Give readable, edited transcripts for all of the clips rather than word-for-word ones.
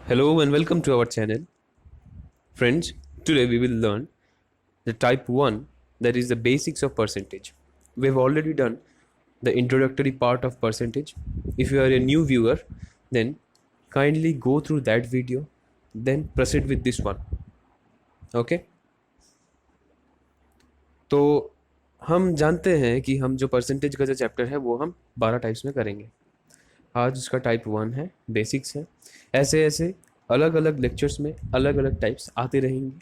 Hello and welcome to our channel. Friends, today we will learn the type 1, that is the basics of percentage. We have already done the introductory part of percentage. If you are a new viewer, then kindly go through that video, then proceed with this one. Okay? तो हम जानते हैं कि हम जो percentage का जो chapter है वो हम 12 टाइप्स में करेंगे। आज उसका टाइप 1 है, बेसिक्स है। ऐसे ऐसे अलग अलग लेक्चर्स में अलग अलग टाइप्स आते रहेंगे।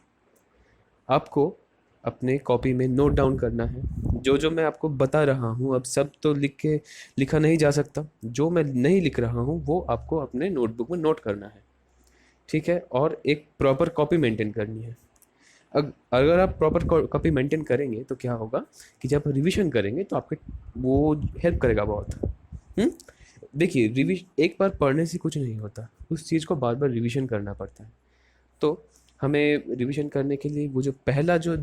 आपको अपने कॉपी में नोट डाउन करना है। जो जो मैं आपको बता रहा हूँ, अब सब तो लिखा नहीं जा सकता। जो मैं नहीं लिख रहा हूँ वो आपको अपने नोटबुक में नोट करना है, ठीक है। और एक प्रॉपर कॉपी मेंटेन करनी है। अगर आप प्रॉपर कॉपी मेंटेन करेंगे तो क्या होगा कि जब रिवीजन करेंगे तो आपके वो हेल्प करेगा बहुत। हम्म? देखिए, रिविज एक बार पढ़ने से कुछ नहीं होता, उस चीज़ को बार बार रिवीजन करना पड़ता है। तो हमें रिवीजन करने के लिए वो जो पहला जो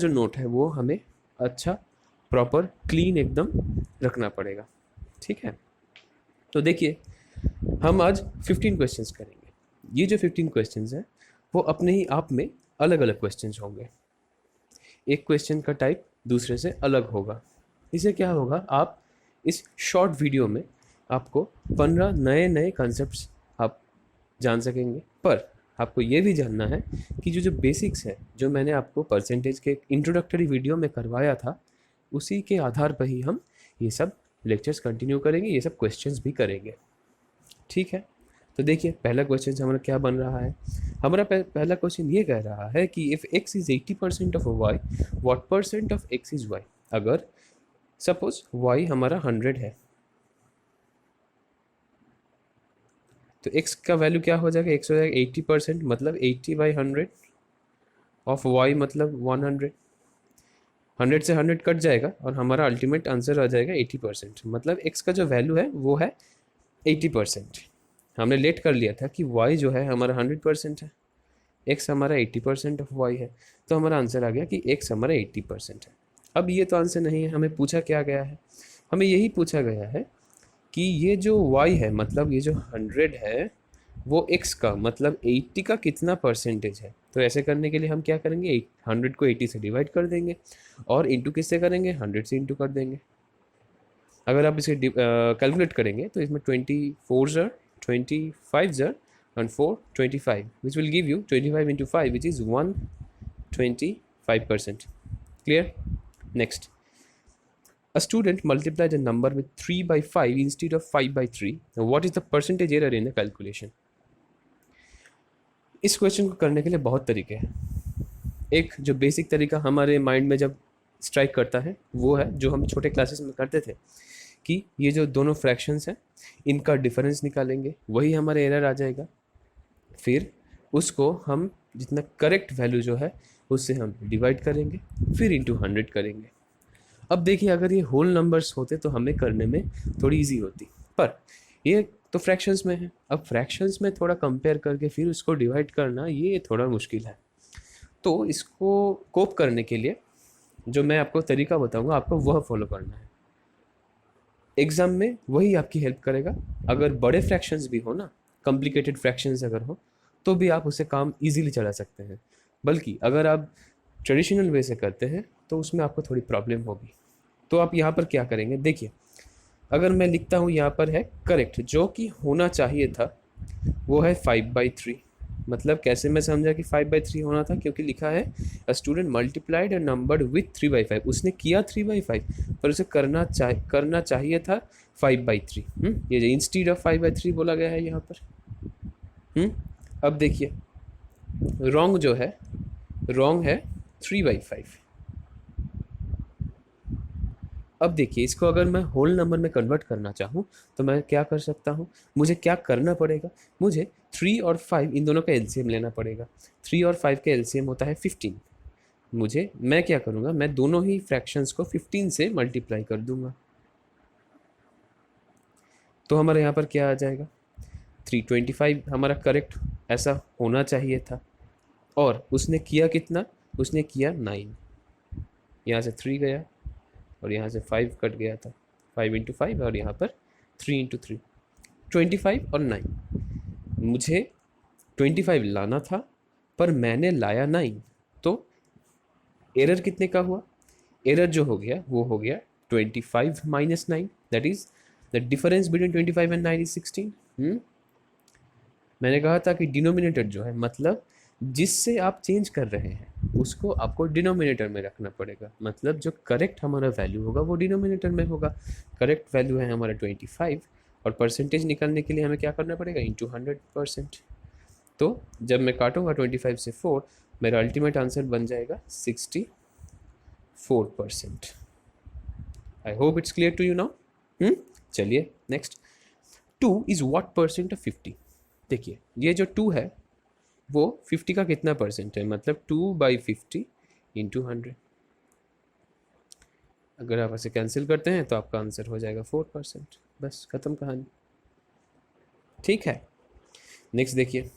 नोट है वो हमें अच्छा प्रॉपर क्लीन एकदम रखना पड़ेगा, ठीक है। तो देखिए, हम आज 15 क्वेश्चंस करेंगे। ये जो 15 क्वेश्चंस हैं वो अपने ही आप में अलग अलग क्वेश्चंस होंगे। एक क्वेश्चन का टाइप दूसरे से अलग होगा। इससे क्या होगा, आप इस शॉर्ट वीडियो में आपको 15 नए नए कॉन्सेप्ट्स आप जान सकेंगे। पर आपको ये भी जानना है कि जो जो बेसिक्स है, जो मैंने आपको परसेंटेज के इंट्रोडक्टरी वीडियो में करवाया था, उसी के आधार पर ही हम ये सब लेक्चर्स कंटिन्यू करेंगे, ये सब क्वेश्चंस भी करेंगे, ठीक है। तो देखिए, पहला क्वेश्चन हमारा क्या बन रहा है। हमारा पहला क्वेश्चन ये कह रहा है कि if x is 80% of y, what percent of x is y। अगर सपोज y हमारा 100 है, तो x का वैल्यू क्या हो जाएगा, x हो जाएगा 80%, मतलब 80/100 ऑफ y मतलब 100। 100 से 100 कट जाएगा और हमारा अल्टीमेट आंसर आ जाएगा 80%। मतलब x का जो वैल्यू है वो है 80%। हमने लेट कर लिया था कि y जो है हमारा 100% है, x हमारा 80% ऑफ y है, तो हमारा आंसर आ गया कि x हमारा 80% है। अब ये तो आंसर नहीं है, हमें पूछा क्या गया है, हमें यही पूछा गया है कि ये जो y है, मतलब ये जो 100 है, वो x का मतलब 80 का कितना परसेंटेज है। तो ऐसे करने के लिए हम क्या करेंगे, 100 को 80 से डिवाइड कर देंगे और इंटू किससे करेंगे, 100 से इंटू कर देंगे। अगर आप इसे कैलकुलेट करेंगे तो इसमें 24 ज़र 25 ज़र and 4 25, which will give you 25 into 5, which is 125%. Clear? Next, a student multiplied a number with 3 by 5 instead of 5 by 3. Now what is the percentage error in the calculation? इस क्वेश्चन को करने के लिए बहुत तरीके हैं। एक जो बेसिक तरीका हमारे माइंड में जब स्ट्राइक करता है वो है जो हम छोटे क्लासेस में करते थे, कि ये जो दोनों फ्रैक्शंस हैं इनका डिफरेंस निकालेंगे, वही हमारा एरर आ जाएगा। फिर उसको हम जितना करेक्ट वैल्यू जो है उससे हम डिवाइड करेंगे, फिर इंटू 100 करेंगे। अब देखिए, अगर ये होल नंबर्स होते तो हमें करने में थोड़ी इजी होती, पर ये तो फ्रैक्शंस में है। अब फ्रैक्शंस में थोड़ा कंपेयर करके फिर उसको डिवाइड करना ये थोड़ा मुश्किल है। तो इसको कोप करने के लिए जो मैं आपको तरीका बताऊंगा, आपको वह फॉलो करना है। एग्ज़ाम में वही आपकी हेल्प करेगा। अगर बड़े फ्रैक्शंस भी हो ना, कॉम्प्लिकेटेड फ्रैक्शंस अगर हो, तो भी आप उससे काम इजीली चला सकते हैं। बल्कि अगर आप ट्रेडिशनल वे से करते हैं तो उसमें आपको थोड़ी प्रॉब्लम होगी। तो आप यहाँ पर क्या करेंगे, देखिए, अगर मैं लिखता हूँ यहाँ पर है करेक्ट, जो कि होना चाहिए था वो है 5/3। मतलब कैसे मैं समझा कि 5/3 होना था, क्योंकि लिखा है a student multiplied a number with 3/5। उसने किया 3/5, पर उसे करना चाहिए था 5/3। ये जो इंस्टीड ऑफ 5/3 बोला गया है यहाँ पर। अब देखिए, रॉन्ग जो है, रॉन्ग है 3/5। अब देखिए, इसको अगर मैं होल नंबर में कन्वर्ट करना चाहूँ तो मैं क्या कर सकता हूँ, मुझे क्या करना पड़ेगा, मुझे 3 और 5 इन दोनों का एलसीएम लेना पड़ेगा। 3 और 5 का एलसीएम होता है 15। मैं क्या करूँगा, मैं दोनों ही फ्रैक्शंस को 15 से मल्टीप्लाई कर दूंगा। तो हमारे यहाँ पर क्या आ जाएगा, 325 हमारा करेक्ट ऐसा होना चाहिए था। और उसने किया कितना, उसने किया 9। यहाँ से 3 गया और यहाँ से 5 कट गया था, 5 इंटू 5, और यहाँ पर 3 इंटू 3, 25 और 9। मुझे 25 लाना था पर मैंने लाया 9, तो एरर कितने का हुआ? एरर जो हो गया वो हो गया 25 minus 9, that is the difference between 25 and 9 is 16। मैंने कहा था कि डिनोमिनेटर जो है, मतलब जिससे आप चेंज कर रहे हैं उसको आपको डिनोमिनेटर में रखना पड़ेगा, मतलब जो करेक्ट हमारा वैल्यू होगा वो डिनोमिनेटर में होगा। करेक्ट वैल्यू है हमारा 25, और परसेंटेज निकालने के लिए हमें क्या करना पड़ेगा? इंटू 100%। तो जब मैं काटूंगा 25 से 4, मेरा अल्टीमेट आंसर बन जाएगा 64%। I hope it's clear to you now. चलिए next, 2 is what percent of 50? देखिए ये जो 2 है वो 50 का कितना परसेंट है, मतलब 2/50 इंटू 100। अगर आप ऐसे कैंसिल करते हैं तो आपका आंसर हो जाएगा 4%। बस खत्म कहानी। ठीक है, नेक्स्ट देखिए,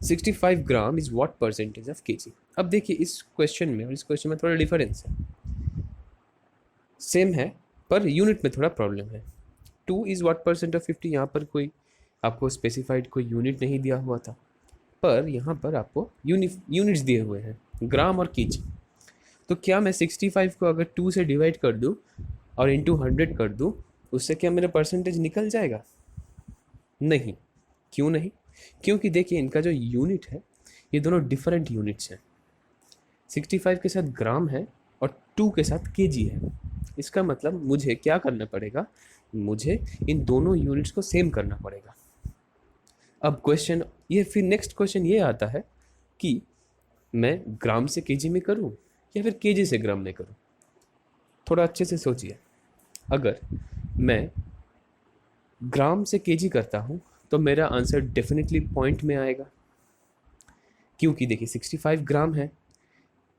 65 gram is what percentage of KG? अब देखिए इस क्वेश्चन में और इस क्वेश्चन में थोड़ा डिफरेंस है, सेम है पर यूनिट में थोड़ा प्रॉब्लम है। 2 इज व्हाट परसेंट ऑफ 50, यहाँ पर कोई आपको स्पेसिफाइड कोई यूनिट नहीं दिया हुआ था, पर यहाँ पर आपको यूनिट्स दिए हुए हैं, ग्राम और केजी। तो क्या मैं 65 को अगर 2 से डिवाइड कर दूँ और इंटू 100 कर दूँ, उससे क्या मेरा परसेंटेज निकल जाएगा? नहीं। क्यों नहीं? क्योंकि देखिए इनका जो यूनिट है ये दोनों डिफरेंट यूनिट्स हैं। 65 के साथ ग्राम है और 2 के साथ केजी है। इसका मतलब मुझे क्या करना पड़ेगा? मुझे इन दोनों यूनिट्स को सेम करना पड़ेगा। अब क्वेश्चन ये, फिर नेक्स्ट क्वेश्चन ये आता है कि मैं ग्राम से केजी में करूं या फिर केजी से ग्राम में करूं? थोड़ा अच्छे से सोचिए। अगर मैं ग्राम से केजी करता हूं तो मेरा आंसर डेफिनेटली पॉइंट में आएगा, क्योंकि देखिए 65 ग्राम है,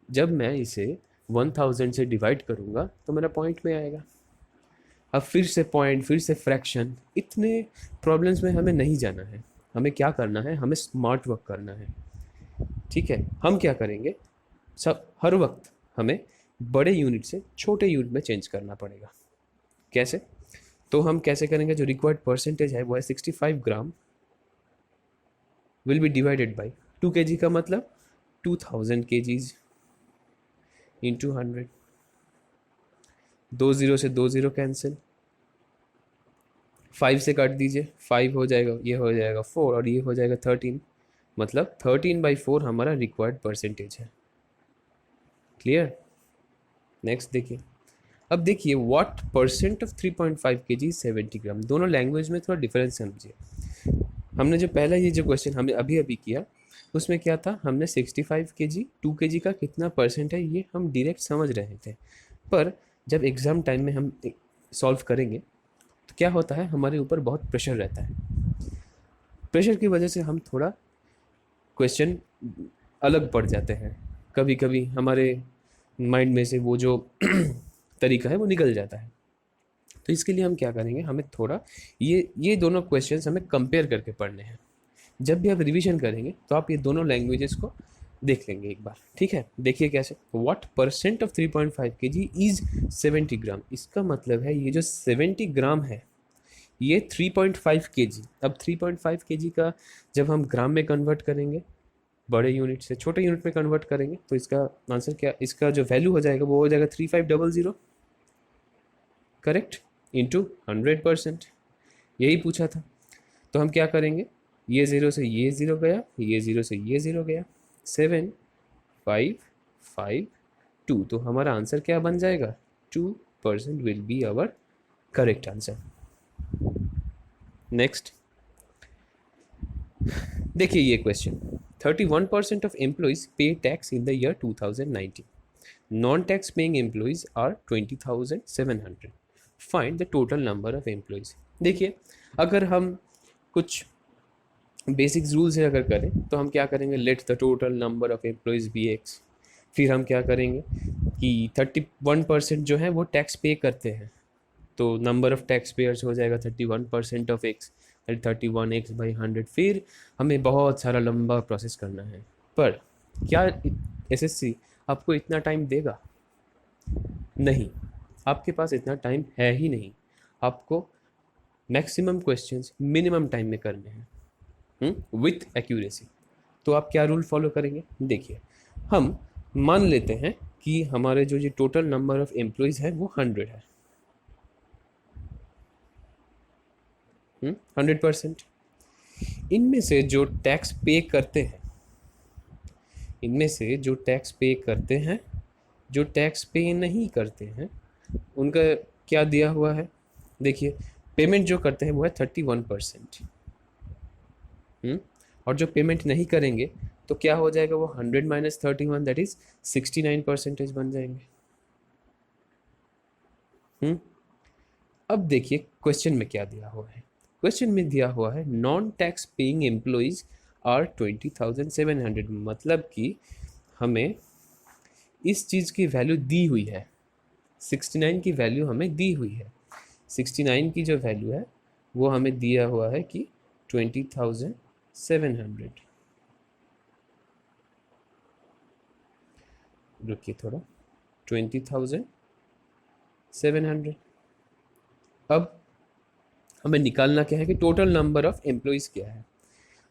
जब मैं इसे 1000 से डिवाइड करूंगा तो मेरा पॉइंट में आएगा। अब फिर से पॉइंट, फिर से फ्रैक्शन, इतने प्रॉब्लम्स में हमें नहीं जाना है। हमें क्या करना है? हमें स्मार्ट वर्क करना है। ठीक है, हम क्या करेंगे? सब हर वक्त हमें बड़े यूनिट से छोटे यूनिट में चेंज करना पड़ेगा। कैसे? तो हम कैसे करेंगे? जो रिक्वायर्ड परसेंटेज है वो है 65 gram will be divided by 2 kg का मतलब 2000 kgs इंटू 100। 2 0 से 2 0 कैंसिल, 5 से काट दीजिए, 5 हो जाएगा, ये हो जाएगा 4 और ये हो जाएगा 13, मतलब 13/4 हमारा रिक्वायर्ड परसेंटेज है। क्लियर? नेक्स्ट देखिए, अब देखिए व्हाट परसेंट ऑफ 3.5 kg 70 ग्राम। दोनों लैंग्वेज में थोड़ा डिफरेंस समझिए। हमने जो पहला ये जो क्वेश्चन हमने अभी अभी किया उसमें क्या था? हमने 65 kg 2 kg का कितना परसेंट है ये हम डायरेक्ट समझ रहे थे, पर जब एग्ज़ाम टाइम में हम सॉल्व करेंगे तो क्या होता है, हमारे ऊपर बहुत प्रेशर रहता है। प्रेशर की वजह से हम थोड़ा क्वेश्चन अलग पड़ जाते हैं, कभी कभी हमारे माइंड में से वो जो तरीका है वो निकल जाता है। तो इसके लिए हम क्या करेंगे, हमें थोड़ा ये दोनों क्वेश्चंस हमें कंपेयर करके पढ़ने हैं। जब भी आप रिवीजन करेंगे तो आप ये दोनों लैंग्वेजेस को देख लेंगे एक बार। ठीक है, देखिए कैसे। What percent of 3.5 kg is 70 ग्राम? इसका मतलब है ये जो 70 ग्राम है ये 3.5 kg। अब 3.5 kg का जब हम ग्राम में कन्वर्ट करेंगे, बड़े यूनिट से छोटे यूनिट में कन्वर्ट करेंगे, तो इसका आंसर क्या, इसका जो वैल्यू हो जाएगा वो हो जाएगा 3500, करेक्ट, इंटू 100%। यही पूछा था। तो हम क्या करेंगे, ये ज़ीरो से ये ज़ीरो गया, ये ज़ीरो से ये ज़ीरो गया, 7 5 5 2, तो हमारा आंसर क्या बन जाएगा? 2% will be our correct answer. Next देखिए ये question, 31% of employees pay tax in the year 2019, non tax paying employees are 20,700, find the total number of employees. देखिए अगर हम कुछ बेसिक रूल से अगर करें तो हम क्या करेंगे, let the total number of employees be x. फिर हम क्या करेंगे कि 31% जो है वो टैक्स पे करते हैं, तो नंबर ऑफ टैक्स पेयर्स हो जाएगा 31% ऑफ एक्स, 31x/100। फिर हमें बहुत सारा लंबा प्रोसेस करना है, पर क्या एसएससी आपको इतना टाइम देगा? नहीं, आपके पास इतना टाइम है ही नहीं। आपको मैक्सिमम क्वेश्चंस मिनिमम टाइम में करने हैं। With accuracy. तो आप क्या रूल फॉलो करेंगे? देखिए, हम मान लेते हैं कि हमारे जो ये टोटल नंबर ऑफ एम्प्लॉयज़ है वो 100 है, 100%। इनमें से जो टैक्स पे करते हैं, इनमें से जो टैक्स पे करते हैं, जो टैक्स पे नहीं करते हैं, उनका क्या दिया हुआ है? देखिए, पेमेंट जो करते हैं वो है 31%। और जो पेमेंट नहीं करेंगे तो क्या हो जाएगा? वो 100 माइनस 31, दैट इज 69% बन जाएंगे। अब देखिए क्वेश्चन में क्या दिया हुआ है। क्वेश्चन में दिया हुआ है non tax paying employees are 20,700, मतलब कि हमें इस चीज़ की वैल्यू दी हुई है, 69 की वैल्यू हमें दी हुई है। 69 की जो वैल्यू है वो हमें दिया हुआ है कि 20,700। रुकिए थोड़ा, 20,700। अब हमें निकालना क्या है कि टोटल नंबर ऑफ एम्प्लॉयज़ क्या है।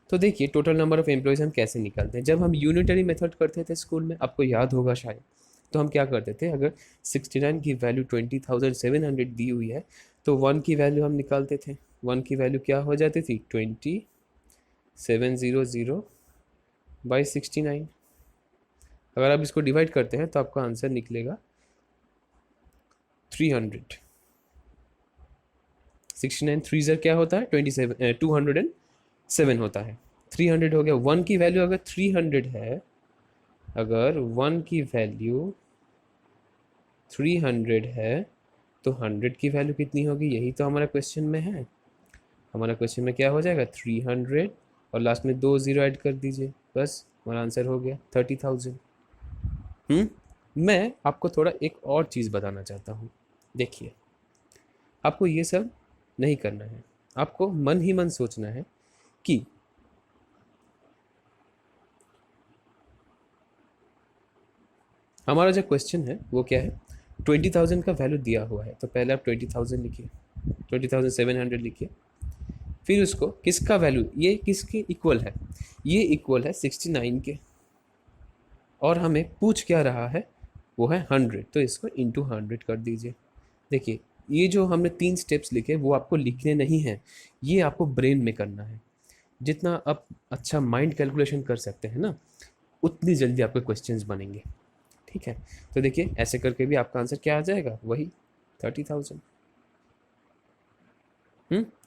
तो देखिए, टोटल नंबर ऑफ एम्प्लॉयज़ हम कैसे निकालते हैं? जब हम यूनिटरी मेथड करते थे स्कूल में, आपको याद होगा शायद, तो हम क्या करते थे, अगर 69 की वैल्यू 20,700 दी हुई है तो 1 की वैल्यू हम निकालते थे। 1 की वैल्यू क्या हो जाती थी? 2700 बाई 69। अगर आप इसको डिवाइड करते हैं तो आपका आंसर निकलेगा 300। 69 थ्री ज़र क्या होता है? 207 होता है। 300 हो गया। 1 की वैल्यू अगर 300 है, अगर 1 की वैल्यू 300 है तो 100 की वैल्यू कितनी होगी? यही तो हमारा क्वेश्चन में है। हमारा क्वेश्चन में क्या हो जाएगा? 300 और लास्ट में 2 ज़ीरो ऐड कर दीजिए, बस हमारा आंसर हो गया 30,000। मैं आपको थोड़ा एक और चीज़ बताना चाहता हूँ। देखिए, आपको ये सब नहीं करना है, आपको मन ही मन सोचना है कि हमारा जो क्वेश्चन है वो क्या है। 20,000 का वैल्यू दिया हुआ है, तो पहले आप 20,000 लिखिए, 20,700 लिखिए। फिर उसको किसका वैल्यू, ये किसके इक्वल है? ये इक्वल है 69 के। और हमें पूछ क्या रहा है? वो है 100, तो इसको इंटू 100 कर दीजिए। देखिए, ये जो हमने 3 स्टेप्स लिखे वो आपको लिखने नहीं हैं, ये आपको ब्रेन में करना है। जितना आप अच्छा माइंड कैलकुलेशन कर सकते हैं ना, उतनी जल्दी आपके क्वेश्चंस बनेंगे। ठीक है, तो देखिए ऐसे करके भी आपका आंसर क्या आ जाएगा? वही 30,000।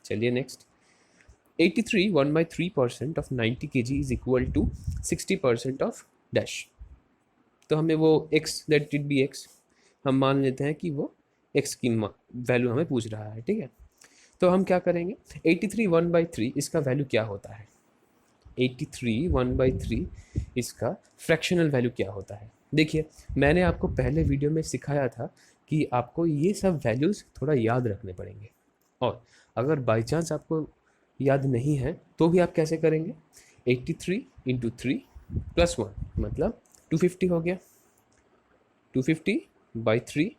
चलिए next. 83 1/3% of 90 kg is equal to 60% of dash. तो हमें वो x, let it be x, हम मान लेते हैं कि वो x की वैल्यू हमें पूछ रहा है। ठीक है, तो हम क्या करेंगे? 83 1/3 इसका वैल्यू क्या होता है? 83 1/3 इसका फ्रैक्शनल वैल्यू क्या होता है? देखिए, मैंने आपको पहले वीडियो में सिखाया था कि आपको ये सब वैल्यूज़ थोड़ा याद रखने पड़ेंगे। और अगर बाई चांस आपको याद नहीं है तो भी आप कैसे करेंगे? 83 इंटू 3 प्लस 1 मतलब 250 हो गया। 250/3।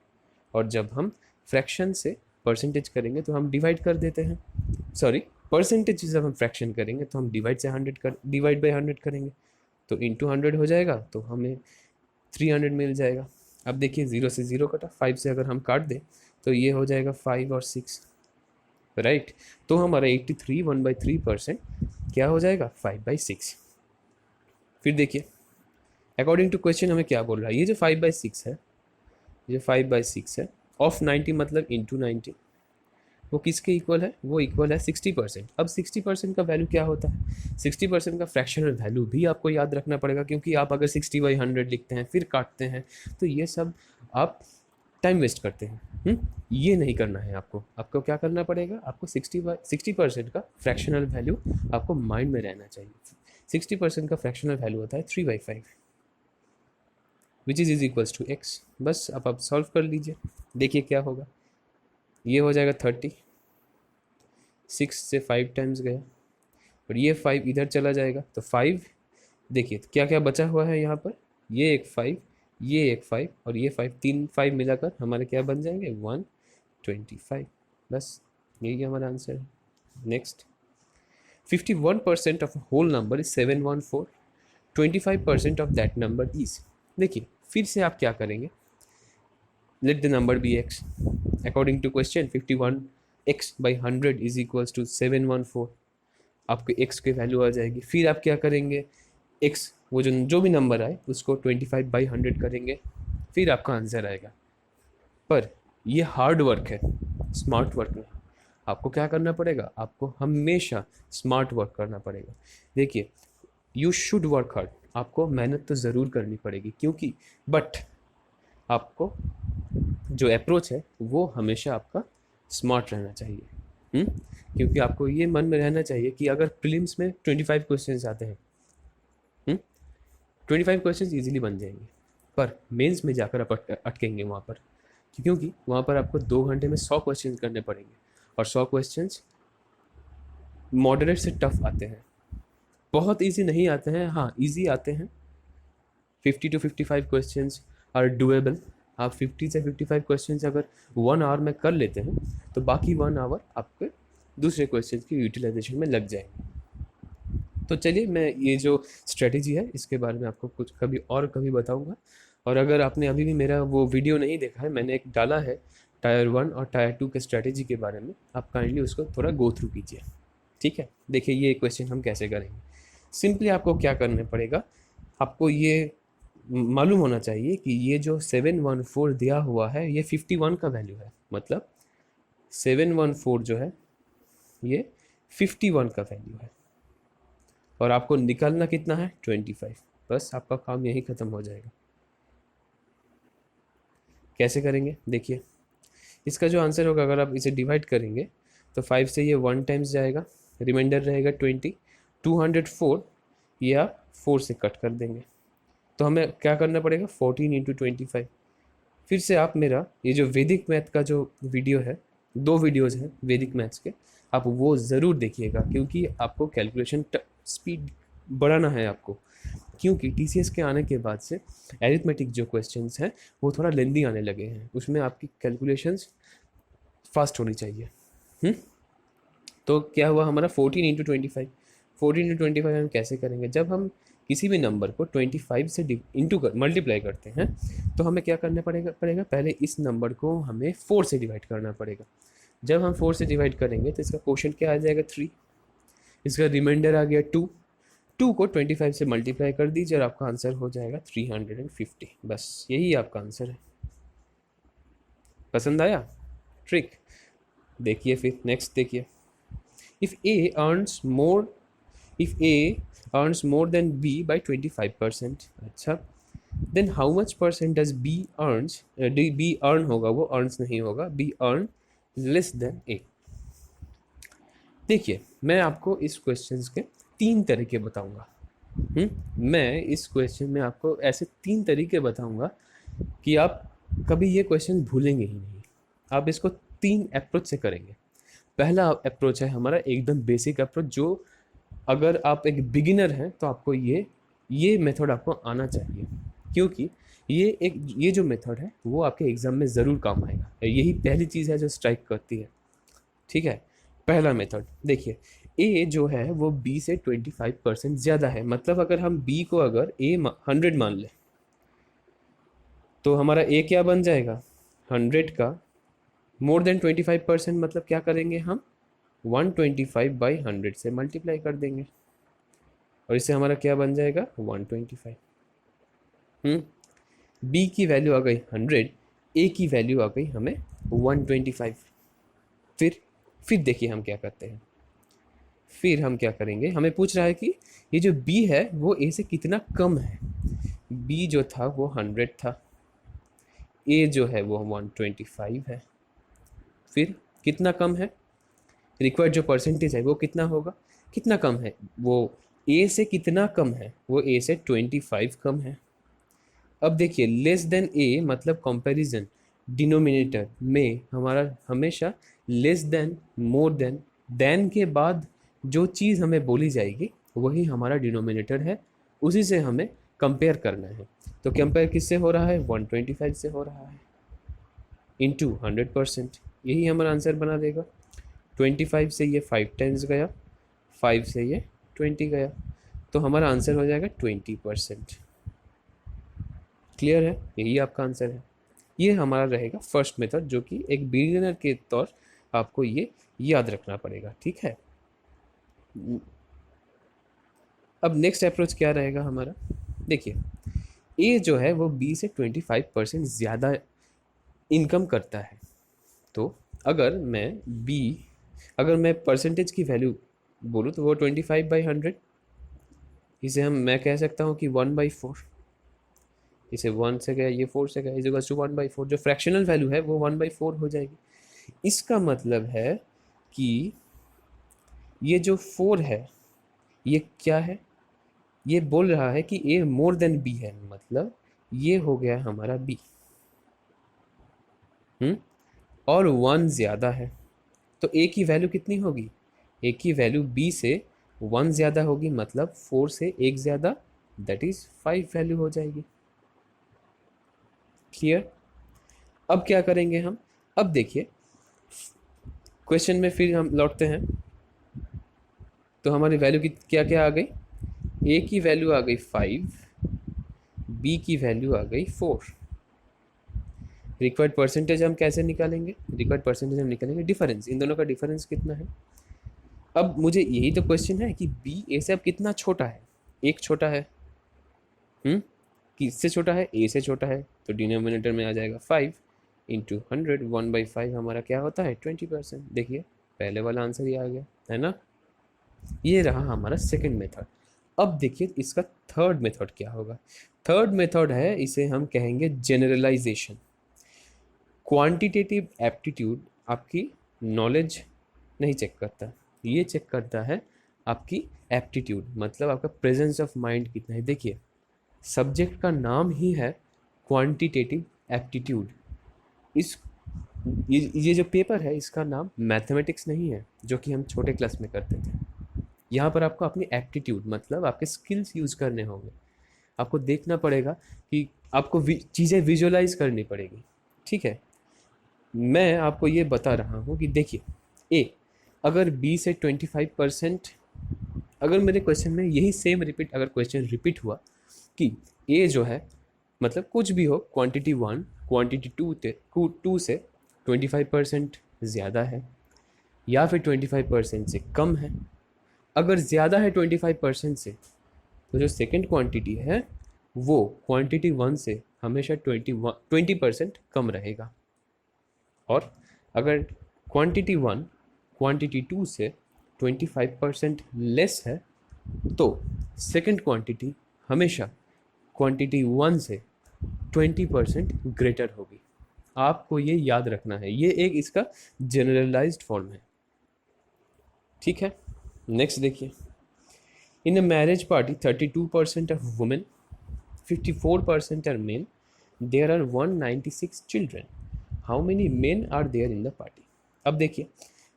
और जब हम फ्रैक्शन से परसेंटेज करेंगे तो हम डिवाइड कर देते हैं, सॉरी, परसेंटेज जब हम फ्रैक्शन करेंगे तो हम डिवाइड बाई 100 करेंगे, तो इंटू 100 हो जाएगा, तो हमें 300 मिल जाएगा। अब देखिए, 0 से 0 कटा, 5 से अगर हम काट दें तो ये हो जाएगा 5 और 6, राइट। तो हमारा 83 1/3% क्या हो जाएगा? 5/6। फिर देखिए, अकॉर्डिंग टू क्वेश्चन हमें क्या बोल रहा है? ये जो 5/6 है, ये 5/6 है, ऑफ 90 मतलब इंटू 90, वो किसके इक्वल है? वो इक्वल है 60%। अब 60% का वैल्यू क्या होता है? 60% का फ्रैक्शनल वैल्यू भी आपको याद रखना पड़ेगा, क्योंकि आप अगर 60/100 लिखते हैं फिर काटते हैं तो ये सब आप टाइम वेस्ट करते हैं। ये नहीं करना है आपको। आपको क्या करना पड़ेगा? आपको 60% का फ्रैक्शनल वैल्यू आपको माइंड में रहना चाहिए। 60% का फ्रैक्शनल वैल्यू होता है 3/5, which is equals to x. बस अब आप सॉल्व कर लीजिए, देखिए क्या होगा। ये हो जाएगा 30, 6 से 5 टाइम्स गया और ये 5 इधर चला जाएगा, तो 5, देखिए तो क्या क्या बचा हुआ है यहाँ पर? ये एक 5, ये एक 5 और ये 5, 3 5 मिलाकर हमारे क्या बन जाएंगे? 125। बस यही हमारा आंसर है। Next, 51% of whole number is 714, 25% of that number is, देखिए फिर से आप क्या करेंगे, let the number be x, according to question 51x by 100 is equals to 714, आपके x की वैल्यू आ जाएगी। फिर आप क्या करेंगे, x वो जो भी नंबर आए उसको 25/100 करेंगे, फिर आपका आंसर आएगा। पर ये हार्ड वर्क है, स्मार्ट वर्क नहीं। आपको क्या करना पड़ेगा, आपको हमेशा स्मार्ट वर्क करना पड़ेगा। देखिए, यू शुड वर्क हार्ड, आपको मेहनत तो ज़रूर करनी पड़ेगी, क्योंकि बट आपको जो अप्रोच है वो हमेशा आपका स्मार्ट रहना चाहिए। क्योंकि आपको ये मन में रहना चाहिए कि अगर प्रीलिम्स में 25 क्वेश्चंस आते हैं, 25 क्वेश्चंस इजीली बन जाएंगे, पर मेंस में जाकर आप अटकेंगे वहाँ पर, क्योंकि वहाँ पर आपको 2 घंटे में 100 क्वेश्चंस करने पड़ेंगे, और 100 क्वेश्चंस मॉडरेट से टफ आते हैं, बहुत इजी नहीं आते हैं, हाँ इजी आते हैं। 50 to 55 क्वेश्चंस आर डूएबल। आप 50 से 55 क्वेश्चंस अगर 1 आवर में कर लेते हैं तो बाकी 1 आवर आपके दूसरे क्वेश्चन की यूटिलाइजेशन में लग जाएंगे। तो चलिए, मैं ये जो स्ट्रेटेजी है इसके बारे में आपको कुछ कभी बताऊंगा। और अगर आपने अभी भी मेरा वो वीडियो नहीं देखा है, मैंने एक डाला है टायर 1 और टायर 2 के स्ट्रेटेजी के बारे में, आप काइंडली उसको थोड़ा गो थ्रू कीजिए। ठीक है, देखिए ये क्वेश्चन हम कैसे करेंगे। सिंपली आपको क्या करना पड़ेगा, आपको ये मालूम होना चाहिए कि ये जो 714 दिया हुआ है ये 51 का वैल्यू है, मतलब 714 जो है ये 51 का वैल्यू है, और आपको निकालना कितना है 25। बस आपका काम यही ख़त्म हो जाएगा। कैसे करेंगे, देखिए इसका जो आंसर होगा, अगर आप इसे डिवाइड करेंगे तो 5 से ये 1 टाइम्स जाएगा, रिमाइंडर रहेगा 20, 204 ये आप 4 से कट कर देंगे, तो हमें क्या करना पड़ेगा 14 इंटू 25। फिर से आप मेरा ये जो वैदिक मैथ का जो वीडियो है, 2 वीडियोज़ हैं वैदिक मैथ्स के, आप वो ज़रूर देखिएगा, क्योंकि आपको कैलकुलेशन स्पीड बढ़ाना है आपको, क्योंकि टीसीएस के आने के बाद से एरिथमेटिक जो क्वेश्चंस हैं वो थोड़ा लेंदी आने लगे हैं, उसमें आपकी कैलकुलेशंस फास्ट होनी चाहिए। तो क्या हुआ हमारा 14 इंटू 25। 14 इंटू 25 हम कैसे करेंगे, जब हम किसी भी नंबर को 25 से मल्टीप्लाई करते हैं तो हमें क्या करना पड़ेगा, पहले इस नंबर को हमें 4 से डिवाइड करना पड़ेगा। जब हम 4 से डिवाइड करेंगे तो इसका क्वोशंट क्या आ जाएगा 3, इसका रिमाइंडर आ गया 2, 2 को 25 से मल्टीप्लाई कर दीजिए और आपका आंसर हो जाएगा 350। बस यही आपका आंसर है। पसंद आया ट्रिक? देखिए फिर नेक्स्ट देखिए, if A earns more than B by 25%, अच्छा, then how much percent does B earns, B earn होगा, वो earns नहीं होगा, B earn less than A। देखिए मैं आपको इस क्वेश्चंस के 3 तरीके बताऊंगा। मैं इस क्वेश्चन में आपको ऐसे 3 तरीके बताऊंगा कि आप कभी ये क्वेश्चन भूलेंगे ही नहीं। आप इसको 3 अप्रोच से करेंगे। पहला अप्रोच है हमारा एकदम बेसिक अप्रोच, जो अगर आप एक बिगिनर हैं तो आपको ये मेथड आपको आना चाहिए, क्योंकि ये जो मेथड है वो आपके एग्ज़ाम में ज़रूर काम आएगा। यही पहली चीज़ है जो स्ट्राइक करती है। ठीक है, पहला मेथड देखिए, ए जो है वो बी से 25% ज़्यादा है, मतलब अगर हम बी को अगर 100 मान लें तो हमारा ए क्या बन जाएगा 100 का मोर देन 25%, मतलब क्या करेंगे हम 125/100 से मल्टीप्लाई कर देंगे, और इससे हमारा क्या बन जाएगा 125। बी की वैल्यू आ गई 100, ए की वैल्यू आ गई हमें 125। फिर देखिए हम क्या करते हैं, फिर हम क्या करेंगे, हमें पूछ रहा है कि ये जो बी है वो ए से कितना कम है। बी जो था वो 100 था, ए जो है वो 125 है, फिर कितना कम है, रिक्वायर्ड जो परसेंटेज है वो कितना होगा, कितना कम है, वो ए से कितना कम है, वो ए से 25 कम है। अब देखिए लेस देन ए मतलब कंपैरिजन डिनोमिनेटर में हमारा हमेशा लेस देन, मोर देन के बाद जो चीज़ हमें बोली जाएगी वही हमारा डिनोमिनेटर है, उसी से हमें कंपेयर करना है। तो कंपेयर किससे हो रहा है 125 से हो रहा है, इंटू 100%, यही हमारा आंसर बना देगा। 25 से ये 5 टाइम्स गया, 5 से ये 20 गया, तो हमारा आंसर हो जाएगा 20%। क्लियर है? यही आपका आंसर है। ये हमारा रहेगा फर्स्ट मेथड, जो कि एक बिगिनर के तौर आपको ये याद रखना पड़ेगा, ठीक है। अब नेक्स्ट अप्रोच क्या रहेगा हमारा? देखिए, ए जो है वो बी से 25% ज़्यादा इनकम करता है। तो अगर मैं बी, अगर मैं परसेंटेज की वैल्यू बोलूँ तो वो 25/100, इसे मैं कह सकता हूँ कि 1/4, इसे 1 से गया, ये 4 से गया, इज इक्वल्स टू 1/4। जो फ्रैक्शनल वैल्यू है वो 1/4 हो जाएगी। इसका मतलब है कि ये जो 4 है ये क्या है? ये बोल रहा है कि ए मोर देन बी है, मतलब ये हो गया हमारा बी। और 1 ज़्यादा है, तो ए की वैल्यू कितनी होगी? ए की वैल्यू बी से 1 ज़्यादा होगी, मतलब 4 से 1 ज़्यादा, दैट इज़ 5 वैल्यू हो जाएगी। क्लियर? अब क्या करेंगे हम? अब देखिए, क्वेश्चन में फिर हम लौटते हैं। तो हमारी वैल्यू की क्या क्या आ गई? ए की वैल्यू आ गई 5, बी की वैल्यू आ गई 4। रिक्वायर्ड परसेंटेज हम कैसे निकालेंगे? रिक्वायर्ड परसेंटेज हम निकालेंगे डिफरेंस, इन दोनों का डिफरेंस कितना है। अब मुझे यही तो क्वेश्चन है कि बी ए से अब कितना छोटा है? एक छोटा है। किससे छोटा है? ए से छोटा है, तो डिनोमिनेटर में आ जाएगा 5 इंटू 100, 1/5 हमारा क्या होता है? 20%। देखिए, पहले वाला आंसर ही आ गया, है ना। ये रहा हमारा सेकंड मेथड। अब देखिए इसका थर्ड मेथड क्या होगा। थर्ड मेथड है, इसे हम कहेंगे जनरलाइजेशन। क्वांटिटेटिव एप्टीट्यूड आपकी नॉलेज नहीं चेक करता, ये चेक करता है आपकी एप्टीट्यूड, मतलब आपका प्रेजेंस ऑफ माइंड कितना है। देखिए, सब्जेक्ट का नाम ही है क्वांटिटेटिव एप्टीट्यूड। इस ये जो पेपर है इसका नाम मैथमेटिक्स नहीं है, जो कि हम छोटे क्लास में करते थे। यहाँ पर आपको अपनी एप्टीट्यूड, मतलब आपके स्किल्स यूज़ करने होंगे। आपको देखना पड़ेगा कि आपको चीज़ें विजुअलाइज करनी पड़ेगी, ठीक है। मैं आपको ये बता रहा हूँ कि देखिए, ए अगर बी से 25%, अगर मेरे क्वेश्चन में यही सेम रिपीट, अगर क्वेश्चन रिपीट हुआ कि ए जो है, मतलब कुछ भी हो, क्वांटिटी 1 क्वांटिटी 2 से 25% ज़्यादा है या फिर 25% से कम है। अगर ज़्यादा है 25% से, तो जो सेकंड क्वांटिटी है वो क्वांटिटी 1 से हमेशा 20% कम रहेगा। और अगर क्वांटिटी 1 क्वांटिटी 2 से 25% लेस है, तो सेकंड क्वांटिटी हमेशा क्वांटिटी 1 से 20% ग्रेटर होगी। आपको ये याद रखना है, ये एक इसका जनरलाइज्ड फॉर्म है, ठीक है। नेक्स्ट देखिए, in a marriage party 32% of women, 54% are men, there are 196 children, how many men are there in the party. अब देखिए,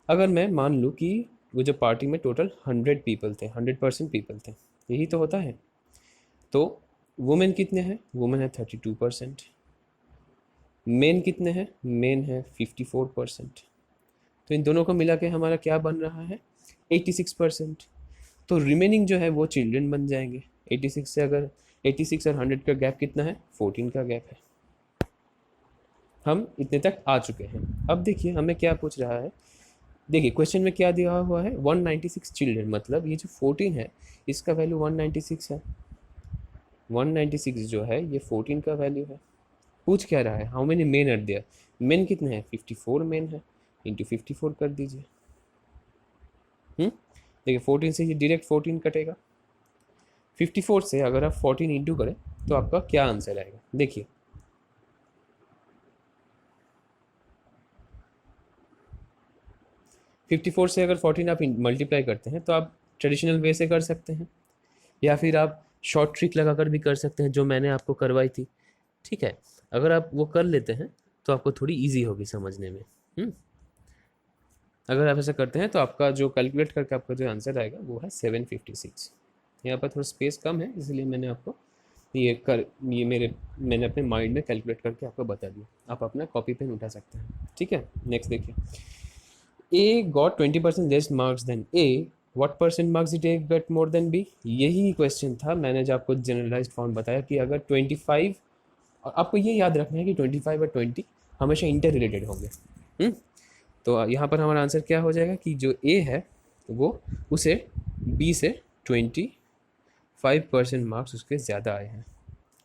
अगर मैं मान लूँ कि वो जो पार्टी में टोटल 100 पीपल थे, 100% पीपल थे, यही तो होता है। तो वुमेन कितने हैं? वुमेन है 32%। मेन कितने हैं? मेन है 54%। तो इन दोनों को मिला के हमारा क्या बन रहा है? 86%। तो रिमेनिंग जो है वो चिल्ड्रन बन जाएंगे। 86 से, अगर 86 और 100 का गैप कितना है? 14 का गैप है। हम इतने तक आ चुके हैं। अब देखिए हमें क्या पूछ रहा है। देखिए क्वेश्चन में क्या दिया हुआ है? 196 चिल्ड्रन, मतलब ये जो 14 है इसका वैल्यू 196 है। 196 जो है ये 14 का वैल्यू है। पूछ क्या रहा है? How many men are there. Men कितने हैं? 54 मेन है, इंटू 54 कर दीजिए। देखिए 14 से ये डायरेक्ट 14 कटेगा। 54 से अगर आप 14 इंटू करें तो आपका क्या आंसर आएगा? देखिए, फिफ्टी फोर से अगर 14 आप मल्टीप्लाई करते हैं तो आप ट्रेडिशनल वे से कर सकते हैं, या फिर आप शॉर्ट ट्रिक लगाकर भी कर सकते हैं, जो मैंने आपको करवाई थी, ठीक है। अगर आप वो कर लेते हैं तो आपको थोड़ी इजी होगी समझने में। अगर आप ऐसा करते हैं तो आपका जो कैलकुलेट करके आपका जो आंसर आएगा वो है 756। यहाँ पर थोड़ा स्पेस कम है, इसलिए मैंने आपको मैंने अपने माइंड में कैलकुलेट करके आपको बता दिया। आप अपना कॉपी पेन उठा सकते हैं, ठीक है। नेक्स्ट देखिए, A got 20% less marks than A what percent marks did A get more than B, यही क्वेश्चन था। मैंने जो आपको जनरलाइज्ड फॉर्म बताया कि अगर 25, और आपको ये याद रखना है कि 25 और 20 हमेशा इंटर रिलेटेड होंगे। तो यहाँ पर हमारा आंसर क्या हो जाएगा कि जो ए है वो उसे बी से 25% मार्क्स उसके ज़्यादा आए हैं।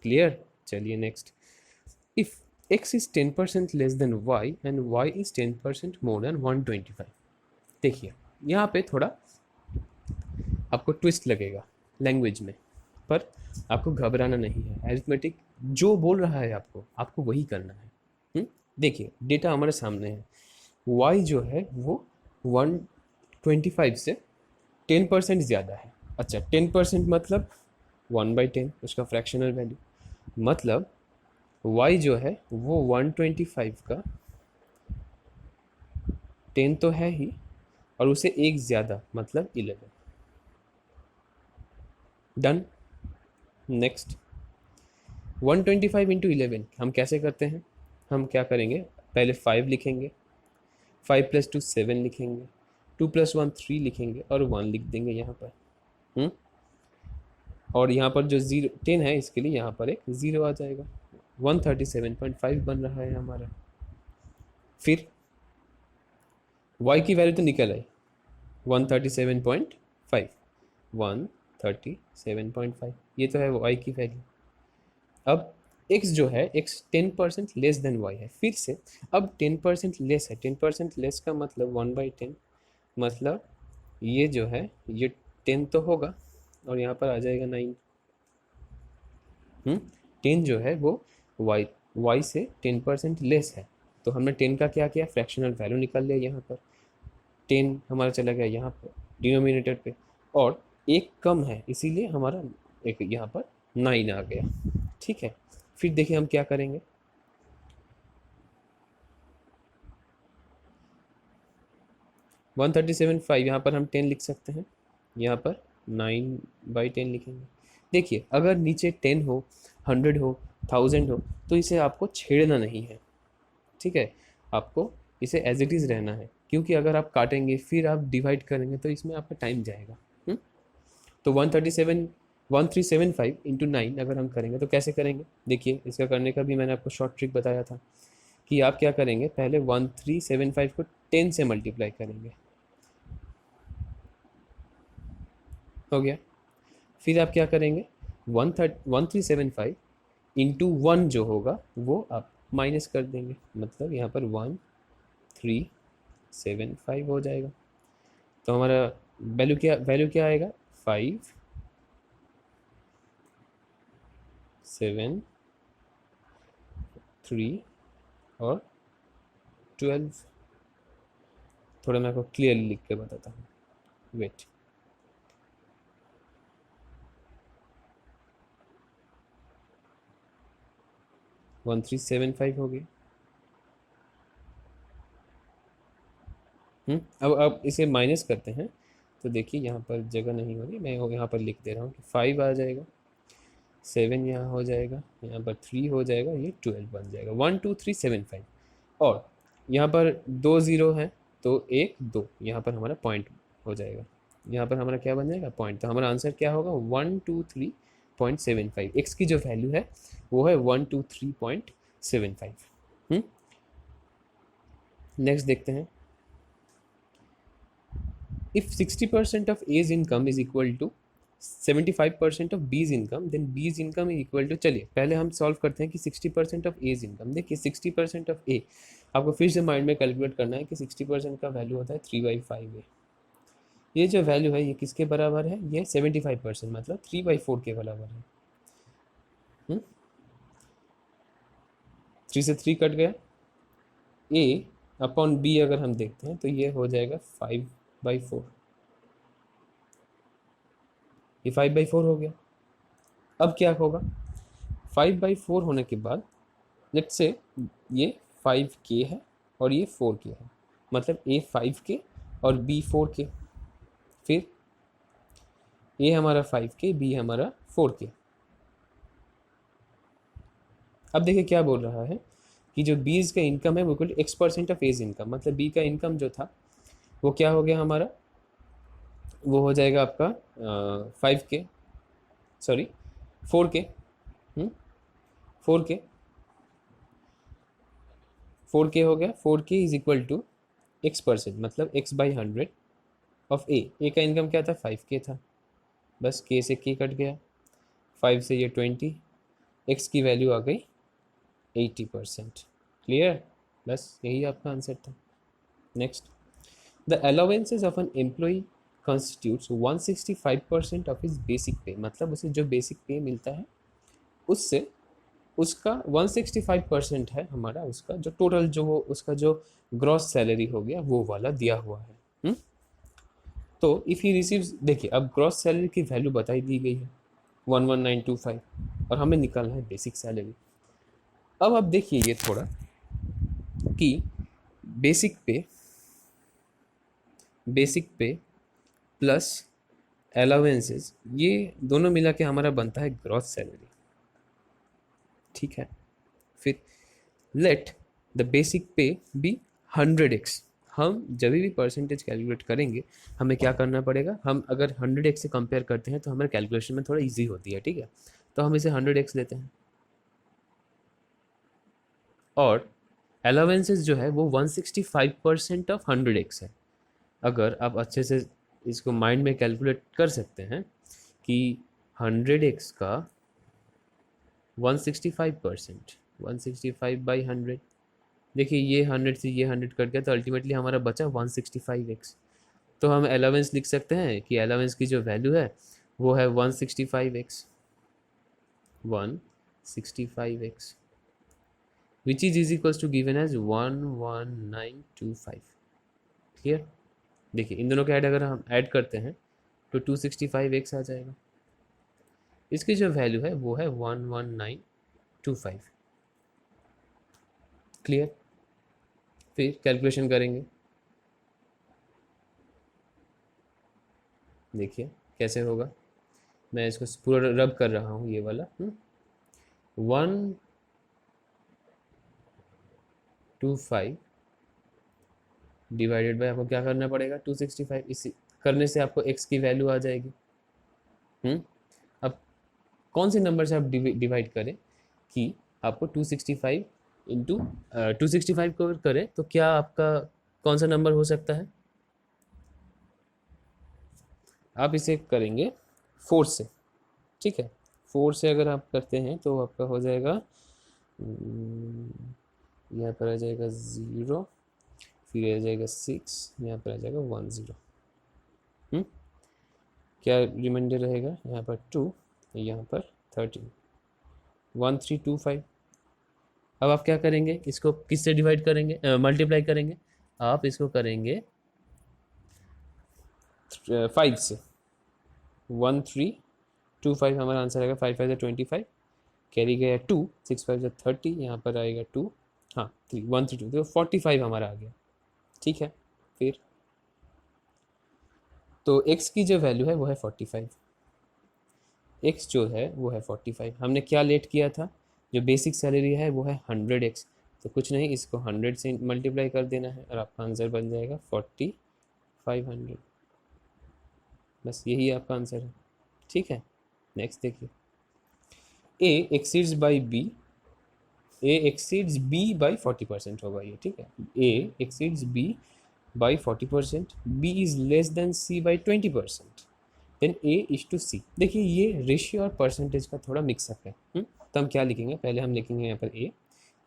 क्लियर? चलिए next. If x is 10% less than y and y is 10% more than 125। देखिए यहाँ पे थोड़ा आपको ट्विस्ट लगेगा लैंग्वेज में, पर आपको घबराना नहीं है। अरिथमेटिक जो बोल रहा है आपको वही करना है। देखिए डेटा हमारे सामने है, y जो है वो 125 से 10% ज़्यादा है। अच्छा 10% मतलब 1/10 उसका फ्रैक्शनल वैल्यू, मतलब y जो है वो 125 का 10 तो है ही, और उसे एक ज़्यादा मतलब 11। डन। नेक्स्ट 125 इंटू 11 हम कैसे करते हैं? हम क्या करेंगे, पहले 5 लिखेंगे, 5 + 2 7 लिखेंगे, 2 + 1 3 लिखेंगे और 1 लिख देंगे यहाँ पर। और यहाँ पर जो 10 है इसके लिए यहाँ पर एक 0 आ जाएगा। 137.5 बन रहा है हमारा। फिर y की वैल्यू तो निकल आई 137.5, 137.5 ये तो है y की वैल्यू। अब x जो है x 10% लेस देन y है। फिर से अब 10% लेस है, 10% लेस का मतलब 1/10, मतलब ये जो है ये 10 तो होगा और यहाँ पर आ जाएगा 9। 10 जो है वो y से 10% लेस है, तो हमने 10 का क्या किया, फ्रैक्शनल वैल्यू निकाल लिया। यहाँ पर 10 हमारा चला गया यहाँ पर डिनोमिनेटर पे, और एक कम है इसीलिए हमारा एक यहाँ पर 9 आ गया। ठीक है, फिर देखिए हम क्या करेंगे। वन 137.5 यहाँ पर हम 10 लिख सकते हैं, यहाँ पर 9/10 लिखेंगे। देखिए अगर नीचे 10 हो, 100 हो, 1000 हो, तो इसे आपको छेड़ना नहीं है। ठीक है, आपको इसे एज इट इज़ रहना है, क्योंकि अगर आप काटेंगे फिर आप डिवाइड करेंगे तो इसमें आपका टाइम जाएगा। तो 1375 इंटू 9 अगर हम करेंगे तो कैसे करेंगे, देखिए इसका करने का भी मैंने आपको शॉर्ट ट्रिक बताया था कि आप क्या करेंगे, पहले 1375 को 10 से मल्टीप्लाई करेंगे, हो गया। फिर आप क्या करेंगे, 1375 इंटू 1 जो होगा वो आप माइनस कर देंगे, मतलब यहाँ पर 1375 हो जाएगा। तो हमारा वैल्यू क्या आएगा, 5 7 3 और 12। थोड़ा मैं आपको क्लियरली लिख के बताता हूँ, वेट। वन 1375 हो गई। अब इसे माइनस करते हैं तो देखिए यहाँ पर जगह नहीं हो रही, मैं यहाँ पर लिख दे रहा हूँ कि 5 आ जाएगा, 7 यहाँ हो जाएगा, यहाँ पर 3 हो जाएगा, ये 12 बन जाएगा। 12375, और यहाँ पर 2 0 हैं तो 1 2 यहाँ पर हमारा पॉइंट हो जाएगा, यहाँ पर हमारा क्या बन जाएगा, पॉइंट। तो हमारा आंसर क्या होगा, 123.75। एक्स की जो वैल्यू है वो है 123.75। नेक्स्ट देखते हैं। If 60% of A's income is equal to 75% of B's income, then B's income is equal to, चलिए पहले हम सॉल्व करते हैं कि 60% ऑफ A's इनकम। देखिए 60% ऑफ A आपको फिर से माइंड में कैलकुलेट करना है कि 60% का वैल्यू होता है 3/5A। ये जो वैल्यू है ये किसके बराबर है, ये 75%, मतलब 3/4 के बराबर है। 3 से 3 कट गया, A अपॉन B अगर हम देखते हैं तो ये हो जाएगा 5/4, ये 5/4 हो गया। अब क्या होगा, 5/4 होने के बाद लेट्स से ये 5K है और ये 4K है, मतलब A 5K और B 4K। फिर A हमारा 5K, B हमारा 4K। अब देखिए क्या बोल रहा है कि जो B's का इनकम है वो equal to X% of A's income, मतलब B का इनकम जो था वो क्या हो गया हमारा वो हो जाएगा आपका 5K, sorry 4K, 4K, 4K हो गया। 4K is equal to X%, मतलब X/100 ऑफ ए का इनकम क्या था, 5K था, बस K से K कट गया, 5 से ये 20, X की वैल्यू आ गई 80%। क्लियर, बस यही आपका आंसर था। Next, the allowances of an employee constitutes 165% of his basic पे, मतलब उसे जो बेसिक पे मिलता है उससे उसका 165% है हमारा, उसका जो टोटल जो वो उसका जो ग्रॉस सैलरी हो गया वो वाला दिया हुआ है। तो इफ़ ही रिसीव्स, देखिए अब ग्रॉस सैलरी की वैल्यू बताई दी गई है 11925 और हमें निकालना है बेसिक सैलरी। अब आप देखिए ये थोड़ा कि बेसिक पे प्लस अलाउंसेस, ये दोनों मिला के हमारा बनता है ग्रॉस सैलरी। ठीक है, फिर लेट द बेसिक पे बी 100x। हम जब भी परसेंटेज कैलकुलेट करेंगे हमें क्या करना पड़ेगा, हम अगर 100x से कंपेयर करते हैं तो हमारे कैलकुलेशन में थोड़ा इजी होती है। ठीक है, तो हम इसे 100x लेते हैं और अलाउंसेस जो है वो 165% ऑफ 100x है। अगर आप अच्छे से इसको माइंड में कैलकुलेट कर सकते हैं कि 100x का 165%, 165/100, देखिए ये 100 से ये 100 कट गया तो अल्टीमेटली हमारा बचा 165x। तो हम अलाउंस लिख सकते हैं कि अलाउंस की जो वैल्यू है वो है 165x, 165x which is equals to given as 11925। Clear, देखिए इन दोनों के ऐड अगर हम ऐड करते हैं तो 265x आ जाएगा। इसकी जो वैल्यू है वो है 11925। क्लियर, फिर कैलकुलेशन करेंगे, देखिए कैसे होगा। मैं इसको पूरा रब कर रहा हूँ ये वाला। 125 डिवाइडेड बाय, आपको क्या करना पड़ेगा 265, इसी करने से आपको x की वैल्यू आ जाएगी। अब कौन से नंबर से आप डिवाइड करें कि आपको 265 इंटू 265 को अगर करें तो क्या आपका कौन सा नंबर हो सकता है, आप इसे करेंगे 4 से। ठीक है, 4 से अगर आप करते हैं तो आपका हो जाएगा, यहाँ पर आ जाएगा 0, फिर आ जाएगा 6, यहाँ पर आ जाएगा 10। क्या रिमाइंडर रहेगा, यहाँ पर 2, यहाँ पर 13, 1325। अब आप क्या करेंगे, इसको किससे डिवाइड करेंगे, मल्टीप्लाई करेंगे, आप इसको करेंगे 5 से। 1325 हमारा आंसर आएगा, 5 5 25, कैरी गया 2, 6 5 30, यहाँ पर आएगा 2, हाँ 3, 132, तो 45 हमारा आ गया। ठीक है, फिर तो x की जो वैल्यू है वो है 45, x जो है वो है 45। हमने क्या लेट किया था, जो बेसिक सैलरी है वो है 100x, तो कुछ नहीं इसको 100 से मल्टीप्लाई कर देना है और आपका आंसर बन जाएगा 4500। बस यही आपका आंसर है। ठीक है, नेक्स्ट देखिए, a exceeds by b, a exceeds b by 40% होगा ये। ठीक है, a exceeds b by 40%, b is less than c by 20%, then a is to c। देखिए ये रेशियो और परसेंटेज का थोड़ा मिक्सअप है। तो हम क्या लिखेंगे, पहले हम लिखेंगे यहाँ पर a,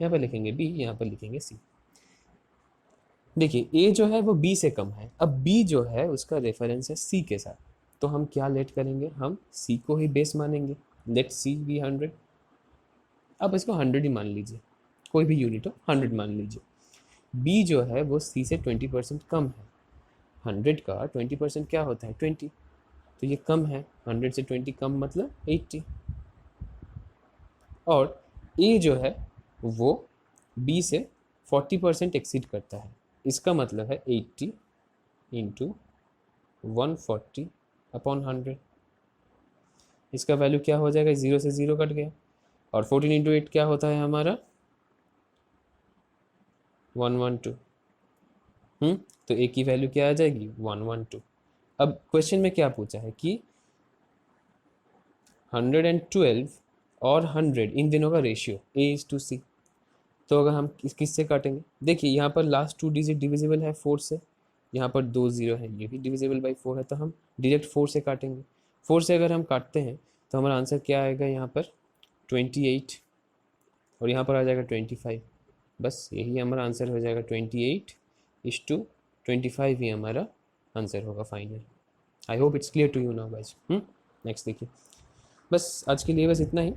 यहाँ पर लिखेंगे b, यहाँ पर लिखेंगे c। देखिए a जो है वो b से कम है, अब b जो है उसका रेफरेंस है c के साथ, तो हम क्या लेट करेंगे, हम c को ही बेस मानेंगे, लेट c बी 100। अब इसको 100 ही मान लीजिए, कोई भी यूनिट हो 100 मान लीजिए। b जो है वो c से 20% कम है, 100 का 20% क्या होता है 20, तो ये कम है, 100 से 20 कम मतलब 80। और a जो है वो b से 40% एक्सीड करता है, इसका मतलब है 80 इंटू 140 अपॉन 100। इसका वैल्यू क्या हो जाएगा, 0 से 0 कट गया, और 14 इंटू 8 क्या होता है हमारा 112। तो a की वैल्यू क्या आ जाएगी 112। अब क्वेश्चन में क्या पूछा है कि 112 और 100 इन दिनों का रेशियो A:C। तो अगर हम किससे काटेंगे, देखिए यहाँ पर लास्ट 2 डिजिट डिविजिबल है 4 से, यहाँ पर 2 0 है, ये भी डिविजिबल बाई 4 है, तो हम डायरेक्ट 4 से काटेंगे। 4 से अगर हम काटते हैं तो हमारा आंसर क्या आएगा यहाँ पर 28, और यहाँ पर आ जाएगा 25। बस यही हमारा आंसर हो जाएगा 28:25 ही हमारा आंसर होगा final. I hope it's clear to you now guys. Next देखिए, बस आज के लिए बस इतना ही।